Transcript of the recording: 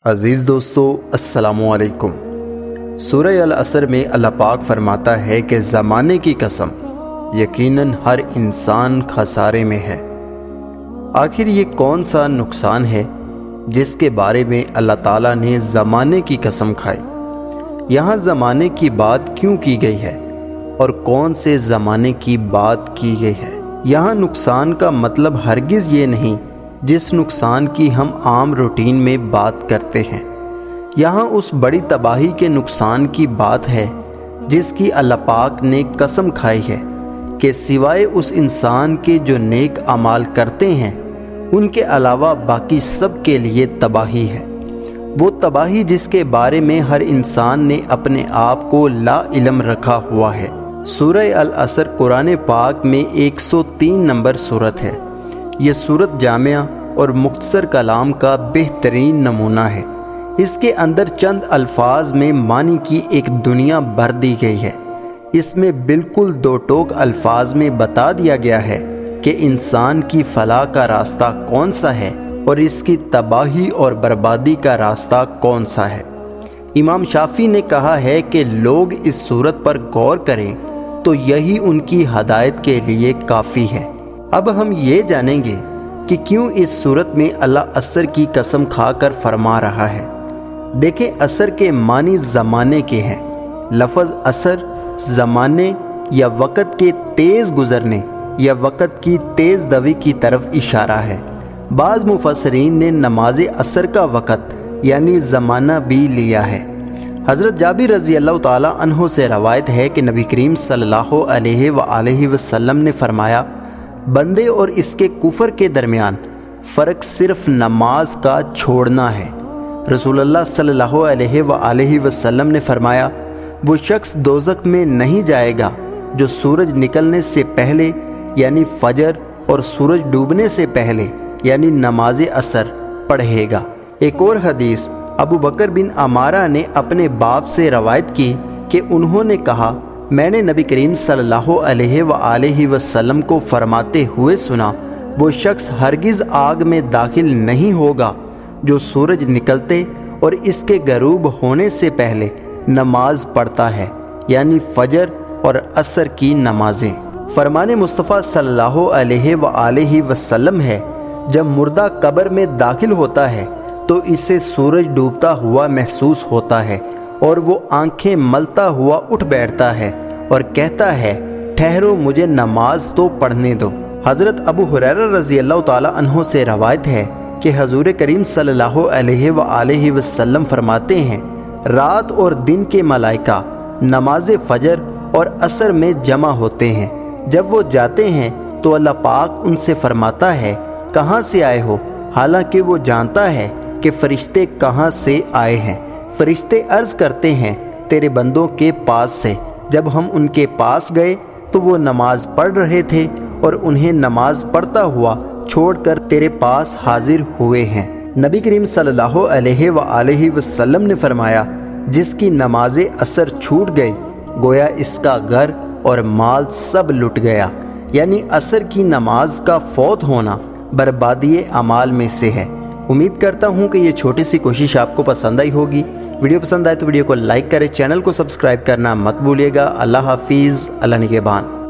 عزیز دوستو السلام علیکم۔ سورہ العصر میں اللہ پاک فرماتا ہے کہ زمانے کی قسم یقیناً ہر انسان خسارے میں ہے۔ آخر یہ کون سا نقصان ہے جس کے بارے میں اللہ تعالیٰ نے زمانے کی قسم کھائی؟ یہاں زمانے کی بات کیوں کی گئی ہے اور کون سے زمانے کی بات کی گئی ہے؟ یہاں نقصان کا مطلب ہرگز یہ نہیں جس نقصان کی ہم عام روٹین میں بات کرتے ہیں۔ یہاں اس بڑی تباہی کے نقصان کی بات ہے جس کی اللہ پاک نے قسم کھائی ہے کہ سوائے اس انسان کے جو نیک اعمال کرتے ہیں ان کے علاوہ باقی سب کے لیے تباہی ہے۔ وہ تباہی جس کے بارے میں ہر انسان نے اپنے آپ کو لا علم رکھا ہوا ہے۔ سورہ العصر قرآن پاک میں 103 نمبر سورت ہے۔ یہ سورت جامعہ اور مختصر کلام کا بہترین نمونہ ہے۔ اس کے اندر چند الفاظ میں معنی کی ایک دنیا بھر دی گئی ہے۔ اس میں بالکل دو ٹوک الفاظ میں بتا دیا گیا ہے کہ انسان کی فلاح کا راستہ کون سا ہے اور اس کی تباہی اور بربادی کا راستہ کون سا ہے۔ امام شافعی نے کہا ہے کہ لوگ اس سورت پر غور کریں تو یہی ان کی ہدایت کے لیے کافی ہے۔ اب ہم یہ جانیں گے کہ کیوں اس صورت میں اللہ عصر کی قسم کھا کر فرما رہا ہے۔ دیکھیں، عصر کے معنی زمانے کے ہیں۔ لفظ عصر زمانے یا وقت کے تیز گزرنے یا وقت کی تیز دوی کی طرف اشارہ ہے۔ بعض مفسرین نے نماز عصر کا وقت یعنی زمانہ بھی لیا ہے۔ حضرت جابر رضی اللہ تعالی عنہ سے روایت ہے کہ نبی کریم صلی اللہ علیہ وآلہ وسلم نے فرمایا، بندے اور اس کے کفر کے درمیان فرق صرف نماز کا چھوڑنا ہے۔ رسول اللہ صلی اللہ علیہ وآلہ وسلم نے فرمایا، وہ شخص دوزخ میں نہیں جائے گا جو سورج نکلنے سے پہلے یعنی فجر اور سورج ڈوبنے سے پہلے یعنی نماز عصر پڑھے گا۔ ایک اور حدیث ابو بکر بن عمارہ نے اپنے باپ سے روایت کی کہ انہوں نے کہا، میں نے نبی کریم صلی اللہ علیہ وآلہ وسلم کو فرماتے ہوئے سنا، وہ شخص ہرگز آگ میں داخل نہیں ہوگا جو سورج نکلتے اور اس کے غروب ہونے سے پہلے نماز پڑھتا ہے یعنی فجر اور عصر کی نمازیں۔ فرمان مصطفیٰ صلی اللہ علیہ وآلہ وسلم ہے، جب مردہ قبر میں داخل ہوتا ہے تو اسے سورج ڈوبتا ہوا محسوس ہوتا ہے اور وہ آنکھیں ملتا ہوا اٹھ بیٹھتا ہے اور کہتا ہے، ٹھہرو مجھے نماز تو پڑھنے دو۔ حضرت ابو ہریرہ رضی اللہ تعالی عنہ سے روایت ہے کہ حضور کریم صلی اللہ علیہ وآلہ وسلم فرماتے ہیں، رات اور دن کے ملائکہ نماز فجر اور عصر میں جمع ہوتے ہیں۔ جب وہ جاتے ہیں تو اللہ پاک ان سے فرماتا ہے، کہاں سے آئے ہو؟ حالانکہ وہ جانتا ہے کہ فرشتے کہاں سے آئے ہیں۔ فرشتے عرض کرتے ہیں، تیرے بندوں کے پاس سے۔ جب ہم ان کے پاس گئے تو وہ نماز پڑھ رہے تھے اور انہیں نماز پڑھتا ہوا چھوڑ کر تیرے پاس حاضر ہوئے ہیں۔ نبی کریم صلی اللہ علیہ وآلہ وسلم نے فرمایا، جس کی نماز عصر چھوٹ گئی گویا اس کا گھر اور مال سب لٹ گیا۔ یعنی عصر کی نماز کا فوت ہونا بربادی اعمال میں سے ہے۔ امید کرتا ہوں کہ یہ چھوٹی سی کوشش آپ کو پسند آئی ہوگی۔ ویڈیو پسند آئے تو ویڈیو کو لائک کریں، چینل کو سبسکرائب کرنا مت بھولیے گا۔ اللہ حافظ، اللہ نگہبان۔